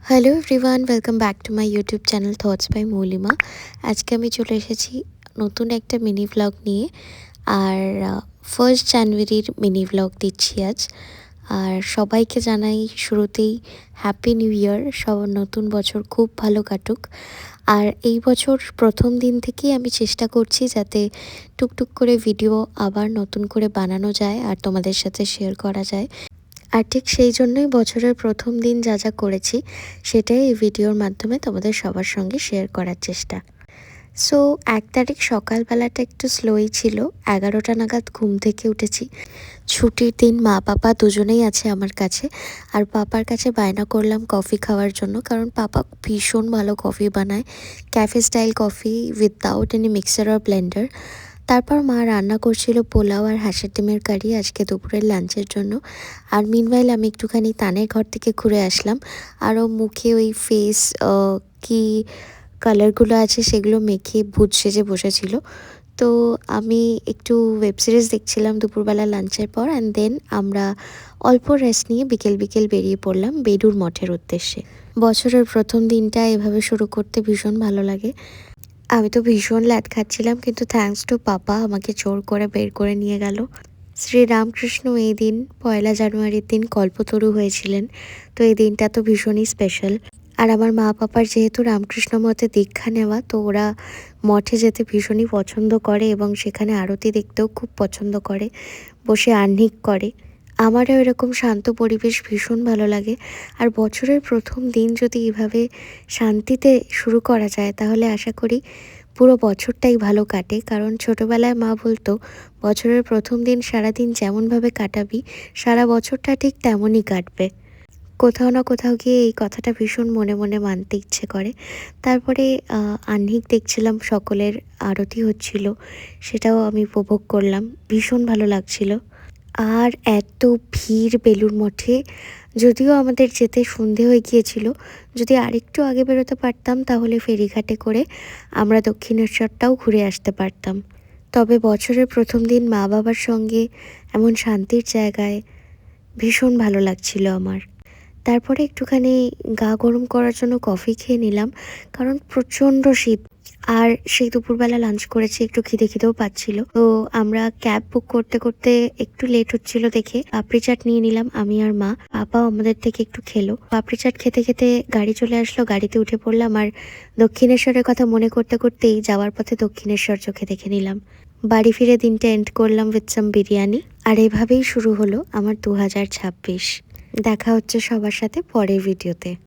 Hello everyone, welcome back to my YouTube channel thoughts by Moulima. আজকে আমি চলে এসেছি নতুন একটা মিনি ভ্লগ নিয়ে। আর 1st জানুয়ারির মিনি ভ্লগ দিচ্ছি আজ। আর সবাইকে জানাই শুরুতেই হ্যাপি নিউ ইয়ার। সবার নতুন বছর খুব ভালো কাটুক। আর এই বছর প্রথম দিন থেকেই আমি চেষ্টা করছি যাতে টুকটুক করে ভিডিও আবার নতুন করে বানানো যায় আর তোমাদের সাথে শেয়ার করা যায়। আর ঠিক সেই জন্যই বছরের প্রথম দিন যা যা করেছি সেটাই এই ভিডিওর মাধ্যমে তোমাদের সবার সঙ্গে শেয়ার করার চেষ্টা। সো 1 তারিখ সকালবেলাটা একটু স্লোই ছিল। 11টা নাগাদ ঘুম থেকে উঠেছি। ছুটির দিন মা পাপা দুজনেই আছে আমার কাছে। আর পাপার কাছে বায়না করলাম কফি খাওয়ার জন্য, কারণ পাপা ভীষণ ভালো কফি বানায়, cafe style coffee without any mixer আর ব্লেন্ডার। তারপর মা রান্না করছিল পোলাও আর হাঁসের ডিমের কারি আজকে দুপুরের লাঞ্চের জন্য। আর মিনওয়াইল আমি একটুখানি তানের ঘর থেকে ঘুরে আসলাম। আরও মুখে ওই ফেস কি কালারগুলো আছে সেগুলো মেখে ভূত সেজে বসেছিল। তো আমি একটু ওয়েব সিরিজ দেখছিলাম দুপুরবেলা লাঞ্চের পর, অ্যান্ড দেন আমরা অল্প রেস্ট নিয়ে বিকেল বিকেল বেরিয়ে পড়লাম বেডুর মঠের উদ্দেশ্যে। বছরের প্রথম দিনটা এভাবে শুরু করতে ভীষণ ভালো লাগে। আমি তো ভীষণ ল্যাদ খাচ্ছিলাম, কিন্তু থ্যাঙ্কস টু পাপা আমাকে জোর করে বের করে নিয়ে গেল। শ্রীরামকৃষ্ণ এই দিন 1 জানুয়ারির দিন কল্পতরু হয়েছিলেন। তো এই দিনটা তো ভীষণই স্পেশাল। আর আমার মা পাপার যেহেতু রামকৃষ্ণ মতে দীক্ষা নেওয়া, তো ওরা মঠে যেতে ভীষণই পছন্দ করে এবং সেখানে আরতি দেখতেও খুব পছন্দ করে, বসে আহ্নিক করে। আমারও এরকম শান্ত পরিবেশ ভীষণ ভালো লাগে। আর বছরের প্রথম দিন যদি এভাবে শান্তিতে শুরু করা যায় তাহলে আশা করি পুরো বছরটাই ভালো কাটে। কারণ ছোটোবেলায় মা বলতো বছরের প্রথম দিন সারাদিন যেমনভাবে কাটাবি সারা বছরটা ঠিক তেমনই কাটবে। কোথাও না কোথাও গিয়ে এই কথাটা ভীষণ মনে মনে মানতে ইচ্ছে করে। তারপরে আহ্নিক দেখছিলাম, সকলের আরতি হচ্ছিল, সেটাও আমি উপভোগ করলাম, ভীষণ ভালো লাগছিল। আর এত ভিড় বেলুড় মঠে, যদিও আমাদের যেতে সন্ধে হয়ে গিয়েছিল। যদি আরেকটু আগে বেরোতে পারতাম তাহলে ফেরিঘাটে করে আমরা দক্ষিণেশ্বরটাও ঘুরে আসতে পারতাম। তবে বছরের প্রথম দিন মা বাবার সঙ্গে এমন শান্তির জায়গায় ভীষণ ভালো লাগছিল আমার। তারপরে একটুখানি গা গরম করার জন্য কফি খেয়ে নিলাম, কারণ প্রচণ্ড শীত। আর সেই দুপুরবেলা লাঞ্চ করেছি, একটু খিদেও পাচ্ছিল। তো আমরা ক্যাব বুক করতে করতে একটু লেট হচ্ছিল দেখে পাপড়ি চাট নিয়ে নিলাম আমি আর মা। পাপাও আমাদের থেকে একটু খেলো। পাপড়ি চাট খেতে খেতে গাড়ি চলে আসলো, গাড়িতে উঠে পড়লাম। আর দক্ষিণেশ্বরের কথা মনে করতে করতেই যাওয়ার পথে দক্ষিণেশ্বর চোখে দেখে নিলাম। বাড়ি ফিরে দিনটা এন্ড করলাম উইথ সাম বিরিয়ানি। আর এভাবেই শুরু হলো আমার 2026। দেখা হচ্ছে সবার সাথে পরের ভিডিওতে।